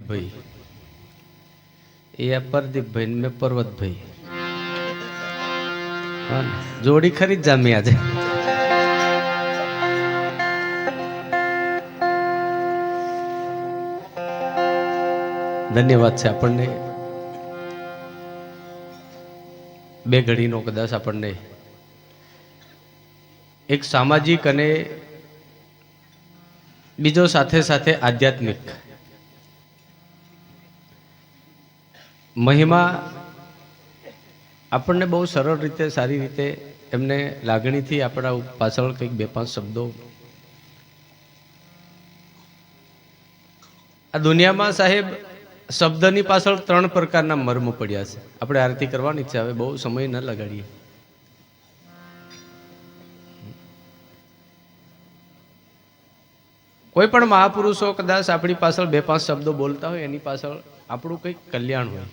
भाई, ये परदीप भाई मैं पर्वत भाई, हाँ जोड़ी खरीद जामी आज। धन्यवाद છે આપણને બે ઘડીનો કદાચ આપણને એક સામાજિક અને બીજો સાથે સાથે આધ્યાત્મિક મહિમા આપણને બહુ સરળ રીતે સારી રીતે એમને લાગણીથી આપણા પાછળ કંઈક બે પાંચ શબ્દો આ દુનિયામાં સાહેબ શબ્દની પાછળ ત્રણ પ્રકારના મર્મ પડ્યા છે. આપણે આરતી કરવાની છે, હવે બહુ સમય ન લગાડીએ. કોઈ પણ મહાપુરુષો કદાચ આપણી પાછળ બે પાંચ શબ્દો બોલતા હોય એની પાછળ આપણું કંઈક કલ્યાણ હોય,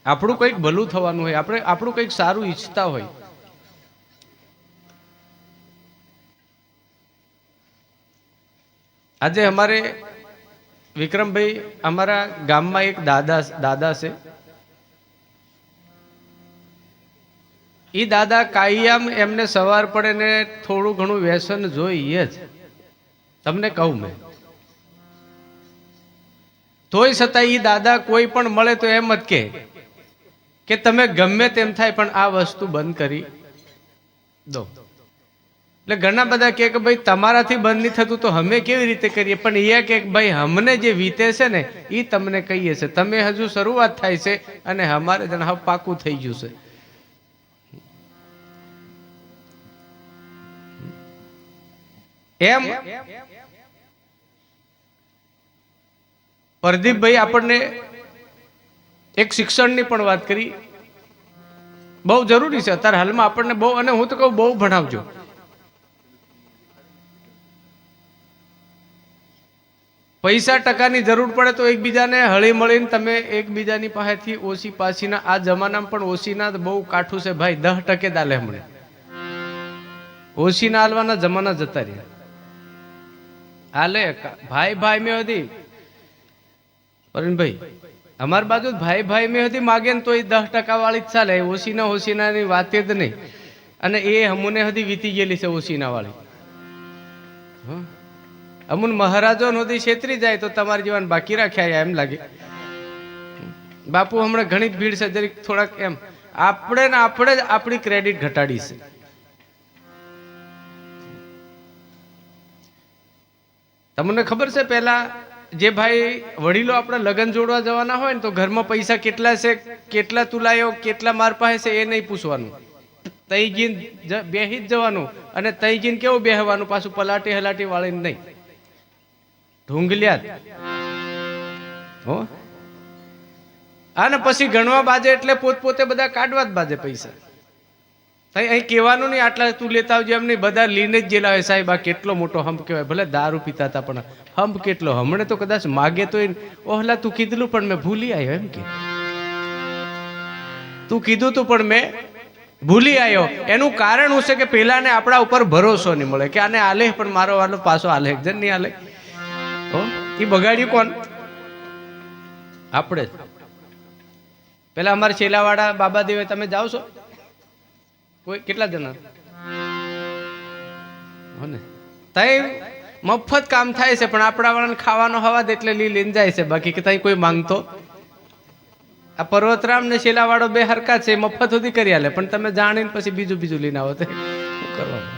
આપણું કંઈક ભલું થવાનું હોય, આપણે આપણું કંઈક સારું ઈચ્છતા હોય. આજે અમારે વિક્રમભાઈ અમારા ગામમાં એક દાદા છે. એ દાદા કાયમ એમને સવાર પડે ને થોડું ઘણું વ્યસન જોઈએ જ. તમને કહું મેં, તોય છતાં એ દાદા કોઈ પણ મળે તો એમ જ કે તમે ગમે તેમ થાય પણ આ વસ્તુ બંધ કરી દો. એટલે ઘણા બધા કે ભાઈ તમારાથી બંધ નહીં થતું તો અમે કેવી રીતે કરીએ, પણ એ કે ભાઈ અમને જે વીતે છે ને એ તમને કહીએ છે, તમે હજુ શરૂઆત થાય છે અને અમારે જણ હવે પાકું થઈ ગયું છે. એમ પ્રદીપભાઈ આપણને એક શિક્ષણની પણ વાત કરી, બહુ જરૂરી છે અત્યારે હાલમાં આપણને બહુ, અને હું તો કહું બહુ ભણાવજો. પૈસા ટકાની જરૂર પડે તો એકબીજાને હળી મળીને તમે એકબીજાની પાસેથી ઓછી પાછીના, આ જમાનામાં પણ ઓછીના બહુ કાઠું છે ભાઈ. 10% દાલે હમણે ઓછીના હાલવાના જમાના જતા રહ્યા. હાલે ભાઈ ભાઈ મેં હતી ભાઈ અમારી બાજુ ભાઈ ભાઈ મેં હતી માગે ને તો એ 10% વાળી જ ચાલે, ઓછીના ની વાત જ નહીં. અને એ અમુને હતી વીતી ગયેલી છે ઓછીના વાળી. અમુન મહારાજો નદી છેતરી જાય તો તમારી જીવન બાકી રાખ્યા એમ લાગે. બાપુ હમણાં ઘણી જ ભીડ છે, જરીક થોડાક એમ આપણે જ આપણી ક્રેડિટ ઘટાડી છે. તમને ખબર છે પેલા જે ભાઈ વડીલો આપણે લગ્ન જોડવા જવાના હોય ને તો ઘરમાં પૈસા કેટલા છે, કેટલા તુલાયો, કેટલા માર પાસે છે એ નહીં પૂછવાનું, તઈ જીન બેહી જ જવાનું. અને તઈ જીન કેવું બેહવાનું, પાછું પલાટી હલાટી વાળીને નહીં, ઢુંગલિયા હો. અને પછી ગણવા બાજે એટલે પોતપોતે બધા કાઢવા જ બાજે પૈસા. અહીં કહેવાનું નહીં આટલા તું લેતા આવજો એમ નહીં, બધા લીને જ જેલા હોય. સાહેબ આ કેટલો મોટો હંપ કહેવાય, ભલે દારૂ પીતા હતા પણ હંપ કેટલો. હમણે તો કદાચ માગે તો ઓહલા તું કીધું પણ મેં ભૂલી આવ્યો, એમ કે તું કીધું તું પણ મેં ભૂલી આવ્યો. એનું કારણ શું છે કે પેલાને આપણા ઉપર ભરોસો નહીં મળે કે આને આલે પણ મારો વાલો પાછો આલે, જન નહીં આલે. એ બગાડ્યું કોણ? આપણે. પેલા અમારા છેલાવાળા બાબા દેવે તમે જાઓ છો કોઈ કેટલા જણા ને તઈ મફત કામ થાય છે, પણ આપણા વાળાને ખાવાનો હવાદ એટલે લઈને જાય છે, બાકી કે તઈ કોઈ માંગતો. આ પર્વતરામ ને શેલાવાળો બે હરકા છે, મફત સુધી કરી આલે, પણ તમે જાણીને પછી બીજું લઈને આવો તો કરવાનું.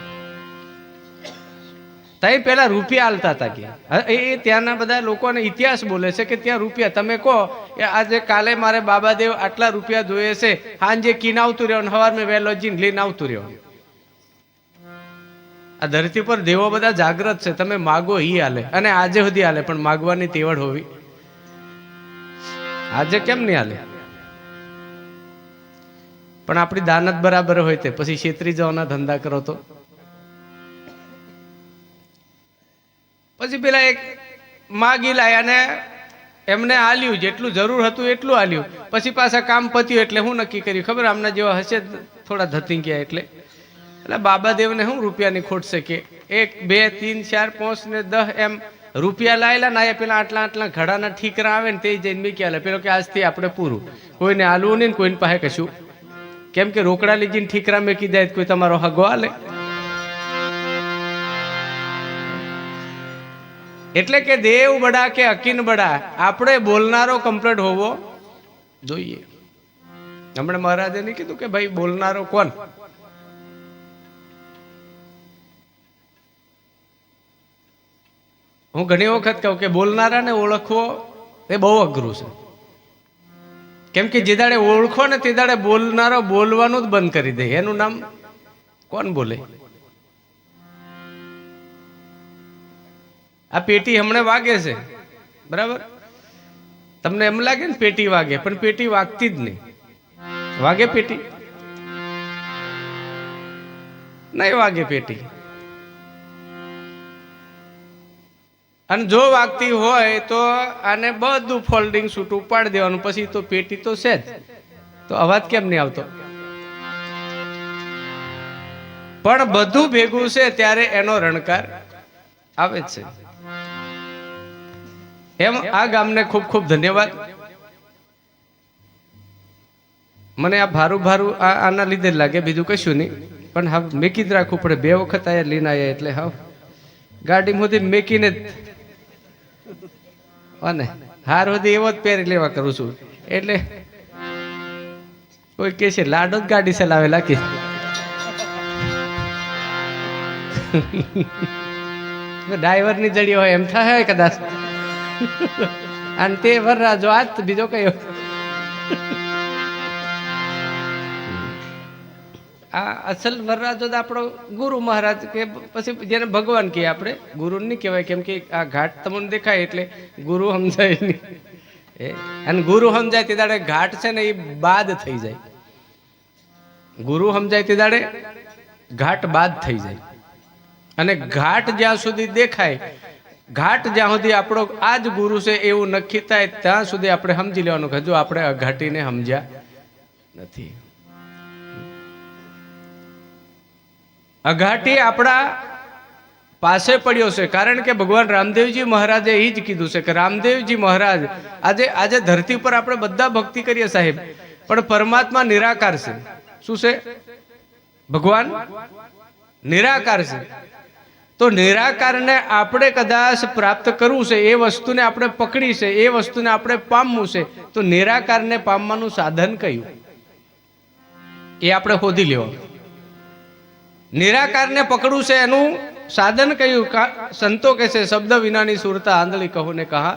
તઈ પેલા રૂપિયા આલતા હતા કે એ ત્યાંના બધા લોકોને ઇતિહાસ બોલે છે કે ત્યાં રૂપિયા તમે કહો આજે કાલે મારે બાબાદેવ આટલા રૂપિયા જોઈએ છે, હાંજે કીને આવતું રહેવાનું, સવારમાં વહેલો જીને લઈને આવતું રહેવાનું. આ ધરતી પર દેવો બધા જાગ્રત છે, તમે માગો ઈ હાલે, અને આજે સુધી હાલે, પણ માગવાની તેવડ હોવી. આજે કેમ નહીં હાલે? પણ આપણી દાનત બરાબર હોય તે પછી છેતરી જવાના ધંધા કરો તો પછી પેલા એક માગી લાયા ને એમને આલ્યું, જેટલું જરૂર હતું એટલું આલ્યું. પછી પાછા કામ પત્યું એટલે હું નક્કી કર્યું ખબર, આમના જેવા હશે થોડા ધતિંગ્યા એટલે બાબાદેવને શું રૂપિયાની ખોટ છે કે 1 2 3 4 5 ને 10 એમ રૂપિયા લાયેલા ના પેલા આટલા આટલા ઘડાના ઠીકરા આવે ને તે જઈને મૂકી આલે. પેલો કે આજથી આપણે પૂરું, કોઈને આલવું નહીં ને કોઈને પાસે કશું, કેમ કે રોકડા લીજીને ઠીકરા મેકી જાય કોઈ તમારો હગો આલે. એટલે કે દેવ બડા કે અકીન બડા, આપણે બોલનારો કમ્પ્લીટ હોવો જોઈએ. હમણાં મહારાજે નહીં કીધું કે ભાઈ બોલનારો કોણ? હું ઘણી વખત કહું કે બોલનારાને ઓળખવો એ બહુ અઘરું છે. કેમ કે જે દાડે ઓળખો ને તે દાડે બોલનારો બોલવાનું જ બંધ કરી દે. એનું નામ કોણ બોલે? આ પેટી હમણાં વાગે છે, બરાબર? તમને એમ લાગે ને પેટી વાગે, પણ પેટી વાગતી જ નહીં. વાગે પેટી? નહીં વાગે પેટી. અને જો વાગતી હોય તો આને બધું ફોલ્ડિંગ શૂટ ઉપાડી દેવાનું, પછી તો પેટી તો છે જ, તો અવાજ કેમ નહીં આવતો? પણ બધું ભેગું છે ત્યારે એનો રણકાર આવે છે. એમ આ ગામને ખૂબ ખૂબ ધન્યવાદ. મને આ ભારું ભારું આના લીધે જ લાગે, બીજું કશું નહીં. પણ હા મેકી જ રાખવું પડે. 2 વખત આયા લઈને આવ્યા એટલે હા ગાડી મોથી મેકીને જ અને હાર સુધી એવો જ પહેરી લેવા કરું છું. એટલે કોઈ કે છે લાડો જ ગાડી ચલાવેલા કે ડ્રાઈવર ની જડી હોય એમ થાય કદાચ. અને તે વરરાજો આજ બીજો કયો. આ અસલ વરરાજો આપણો ગુરુ મહારાજ કે પછી જેને ભગવાન કહીએ આપણે, ગુરુ નહીં કહેવાય. કેમ કે આ ઘાટ તમને દેખાય એટલે ગુરુ સમજાય નહીં. અને ગુરુ સમજાય તે દાડે ઘાટ છે ને એ બાદ થઈ જાય. ગુરુ સમજાય તે દાડે ઘાટ બાદ થઈ જાય. અને ઘાટ જ્યાં સુધી દેખાય, ઘાટ જ્યાં સુધી આપણો આ જ ગુરુ છે એવું નક્કી થાય ત્યાં સુધી આપણે સમજી લેવાનું કે હજુ આપણે અઘાટીને સમજ્યા નથી. અઘાટી આપણા પાસે પડ્યો છે. કારણ કે ભગવાન રામદેવજી મહારાજે એ જ કીધું છે કે રામદેવજી મહારાજ આજે ધરતી પર આપણે બધા ભક્તિ કરીએ સાહેબ, પણ પરમાત્મા નિરાકાર છે. શું છે? ભગવાન નિરાકાર છે. તો નિરાકારને આપણે કદાચ પ્રાપ્ત કરવું છે, એ વસ્તુને આપણે પકડી છે, એ વસ્તુને આપણે પામવું છે, તો નિરાકારને પામવાનું સાધન કયું એ આપણે શોધી લેવાનું. નિરાકારને પકડવું છે એનું સાધન કયું? સંતો કહે છે શબ્દ વિનાની સુરતા આંધળી કહો ને કહા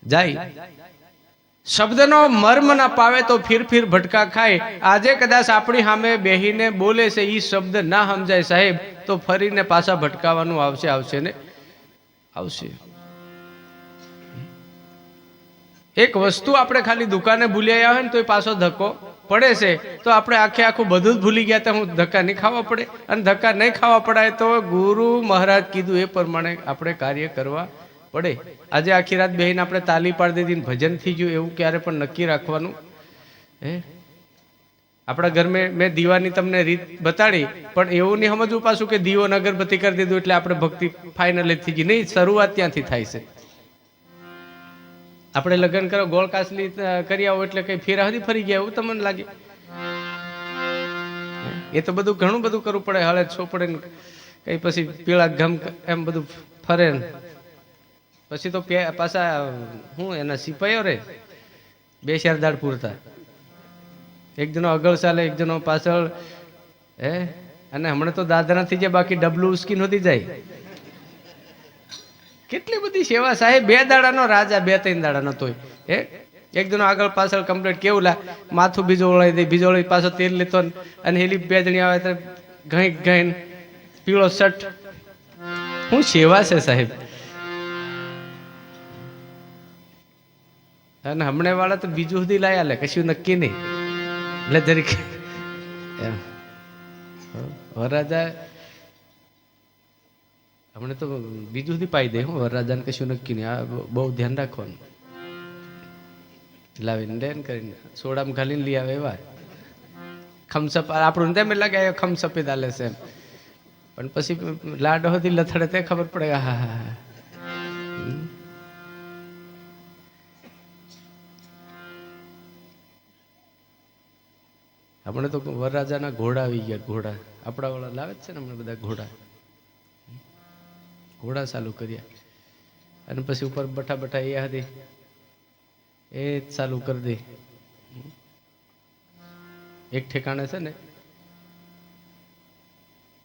જાય. શબ્દનો મર્મ ના પાવે તો ફીર ફીર ભટકા ખાય. આજે કદાચ આપણી સામે બેહીને બોલે છે, એ શબ્દ ના સમજાય સાહેબ, તો ફરીને પાછા ભટકાવાનું આવશે ને આવશે. એક વસ્તુ આપણે ખાલી દુકાને ભૂલી આવ્યા હોય ને તો એ પાછો ધક્કો પડે છે, તો આપણે આખું બધું જ ભૂલી ગયા તો હું ધક્કા નહીં ખાવા પડે. અને ધક્કા નહીં ખાવા પડાય તો ગુરુ મહારાજ કીધું એ પ્રમાણે આપણે કાર્ય કરવા પડે. આજે આખી રાત બેહીને આપણે તાલી પાડી દીધી, ભજન થઈ ગયું એવું ક્યારે પણ નક્કી રાખવાનું. આપણા ઘર મેં દીવાની તમને રીત બતાડી, પણ એવું નહીં સમજવું પાછું કે દીવો અગરબત્તી કરી દીધું એટલે આપણે ભક્તિ ફાઇનલ થઈ ગઈ. નહીં, શરૂઆત ત્યાંથી થાય છે. આપણે લગ્ન કરો ગોળ કાસલી કરી આવો એટલે કઈ ફેરા હતી ફરી ગયા એવું તમને લાગે? એ તો બધું ઘણું બધું કરવું પડે. હળે છોપડે ને કઈ પછી પીળા ગમ એમ બધું ફરે ને પછી તો પાછા હું એના સિપાઈઓ રે 2-4 દાડ પૂરતા. એક જણો આગળ ચાલે, એક જણો પાછળ. અને હમણાં તો દાદરા થઈ જાય, બાકી ડબલું ઉસકી નહોતી જાય. કેટલી બધી સેવા સાહેબ. 2 દાડાનો રાજા 2-3 દાડાનો તોય એક જણો આગળ પાછળ કમ્પ્લીટ. કેવું લા માથું બીજો ઓળાઈ દે, બીજો ઓળાઈ પાછો તેલ લેતો, અને હેલી 2 જણી આવે તો ઘઈ પીળો શર્ટ. શું સેવા છે સાહેબ. અને હમણાં વાળા તો બીજું સુધી લાયા લે, કશું નક્કી નહીં. એટલે જરીક વરરાજા હમણાં તો બીજું સુધી પાઈ દે. હું વરરાજાને કશું નક્કી નહીં. આ બહુ ધ્યાન રાખવાનું. લાવીને ડેન કરીને સોડામાં ઘાલીને લઈ આવે એવા. ખમસપ આપણું તેમ લાગે ખમસપી દાલે છે એમ, પણ પછી લાડો હતી લથડે તે ખબર પડે. હા હા હા આપણે તો વરરાજાના ઘોડા આવી ગયા, ઘોડા આપણા વાળા લાવે જ છે ને હમણાં બધા ઘોડા ચાલુ કર્યા, અને પછી ઉપર બઠા બઠા એ હતી એ ચાલુ કરી દે. એક ઠેકાણે છે ને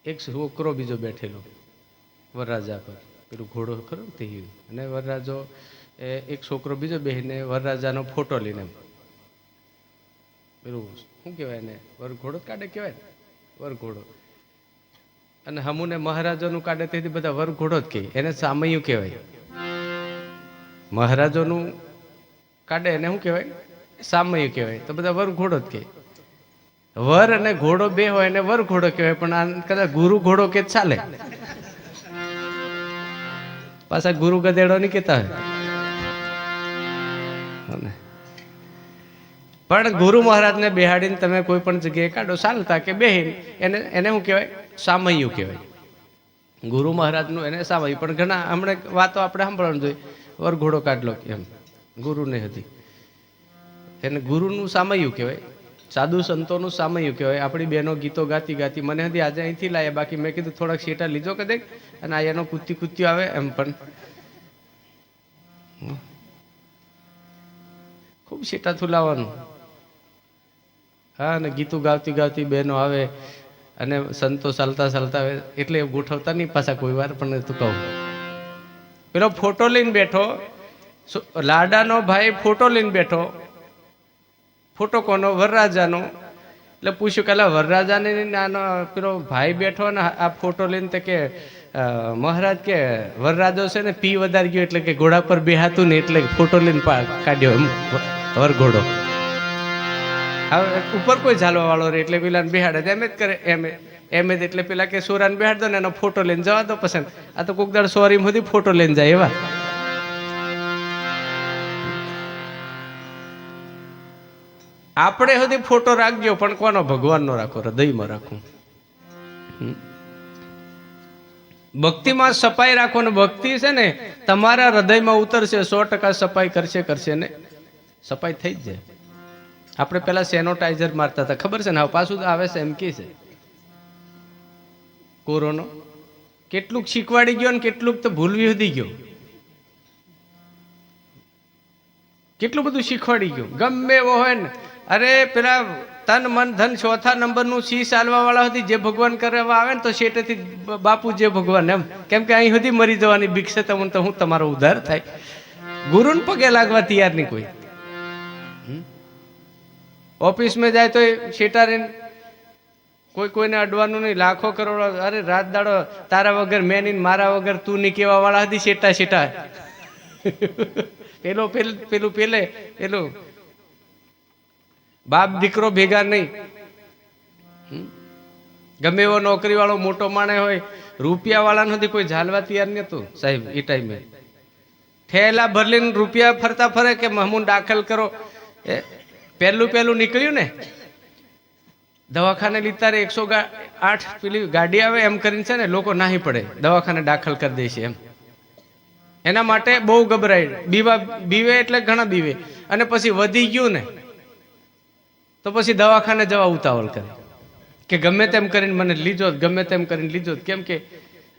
એક છોકરો બીજો બેઠેલો વરરાજા પર, પેલું ઘોડો ખરો ને તે, અને વરરાજો એક છોકરો બીજો બેહીને વરરાજાનો ફોટો લઈને, પેલું શું કહેવાય ને, વરઘોડો કાઢે કહેવાય ને, વરઘોડો. અને હમુને મહારાજોનું કાઢે તેથી બધા વરઘોડો જ કહે, એને સામૈયું કહેવાય. મહારાજોનું કાઢે એને શું કહેવાય? સામૈયું કહેવાય. તો બધા વરઘોડો જ કહે. વર અને ઘોડો બે હોય એને વરઘોડો કહેવાય, પણ આ કદાચ ગુરુ ઘોડો કે ચાલે. પાછા ગુરુ ગધેડો નહીં કહેતા હોય. પણ ગુરુ મહારાજને બેહાડીને તમે કોઈ પણ જગ્યાએ કાઢો ચાલતા કે બેહીને, એને શું કહેવાય? સામૈયું કહેવાય. ગુરુ મહારાજનું એને સામૈયું. પણ ઘણા હમણાં વાતો આપણે સાંભળવાનું જોઈએ, વરઘોડો કાઢલો એમ, ગુરુ નહીં હતી, એને ગુરુનું સામૈયું કહેવાય. સાધુ સંતોનું સામૈયું કહેવાય. આપણી બહેનો ગીતો ગાતી ગાતી મને હતી આજે અહીંથી લાયા, બાકી મેં કીધું થોડાક શેટા લીધો કે દેખ, અને આ એનો કૂત્યો આવે એમ. પણ ખૂબ શેટા થુલાવાનું. હા, અને ગીતું ગાવતી ગાવતી બહેનો આવે અને સંતો ચાલતા ચાલતા આવે, એટલે ગોઠવતા નહીં પાછા કોઈ વાર. પણ તું કહું, પેલો ફોટો લઈને બેઠો, લાડાનો ભાઈ ફોટો લઈને બેઠો. ફોટો કોનો? વરરાજાનો. એટલે પૂછ્યું કે વરરાજાને આનો પેલો ભાઈ બેઠો ને આ ફોટો લઈને, તે કે મહારાજ કે વરરાજો છે ને પી વધારી ગયો, એટલે કે ઘોડા પર બેહાતું ને એટલે ફોટો લઈને કાઢ્યો એમ વરઘોડો. હવે ઉપર કોઈ ઝાલવા વાળો રે એટલે પેલા બેહાડે એમ જ કરે, એમ જ. એટલે પેલા કે સોરાને બેહાડ દો ને એનો ફોટો લઈને જવા દો પસંદ. આ તો કોક દાડ સોરી સુધી ફોટો લઈને જાય એવા. આપણે સુધી ફોટો રાખજો, પણ કોનો? ભગવાનનો રાખો, હૃદયમાં રાખો. ભક્તિમાં સફાઈ રાખો ને ભક્તિ છે ને તમારા હૃદયમાં ઉતરશે, 100% સફાઈ કરશે ને સફાઈ થઈ જ જાય. આપણે પેલા સેનોટાઈઝર મારતા હતા, ખબર છે ને? હવે પાછું આવે છે એમ કે છે કોરોનો. કેટલુંક શીખવાડી ગયો ને કેટલુંક તો ભૂલવી સુધી ગયો. કેટલું બધું શીખવાડી ગયો. ગમે એવો હોય ને, અરે પેલા તન મન ધન 4થા નંબરનું સી ચાલવા વાળા હતી, જે ભગવાન કરવા આવે ને તો શેટેથી બાપુ જે ભગવાન એમ, કેમ કે અહીં સુધી મરી જવાની બીક છે તમને, તો હું તમારો ઉદ્ધાર થાય. ગુરુને પગે લાગવા તૈયાર નહીં કોઈ. ઓફિસમાં જાય તો શેટારીને કોઈને અડવાનું નહીં, લાખો કરોડો. અરે રાત દાડો તારા વગર મેં નહીં, મારા વગર તું નહીં કેવા વાળા હતી શેટા. પેલું બાપ દીકરો ભેગા નહીં. ગમે એવો નોકરી વાળો મોટો માણે હોય, રૂપિયા વાળા નથી કોઈ ઝાલવા તૈયાર નતું સાહેબ. એ ટાઈમે થેલા ભરલીને રૂપિયા ફરતા ફરે કે મહમૂન દાખલ કરો. પહેલું નીકળ્યું ને દવાખાને લીધા 108 પેલી ગાડી આવે એમ કરીને છે ને, લોકો નાહી પડે, દવાખાને દાખલ કરી દે છે એમ. એના માટે બહુ ગભરાય, બીવે એટલે ઘણા બીવે. અને પછી વધી ગયું ને તો પછી દવાખાને જવા ઉતાવળ કરે કે ગમે તેમ કરીને મને લીધો, ગમે તેમ કરીને લીધો. કેમ કે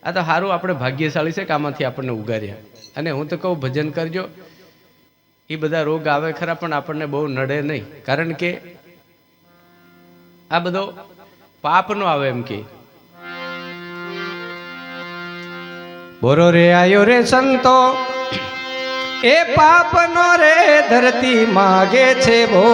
આ તો સારું આપણે ભાગ્યશાળી છે કે આમાંથી આપણને ઉગાર્યા. અને હું તો કહું ભજન કરજો, એ બધા રોગ આવે ખરા પણ આપણને બહુ નડે નહીં, કારણ કે આ બધો પાપ નો આવે એમ કે. બોરો રે આયો રે સંતો, એ પાપ નો રે ધરતી માગે છે ભો.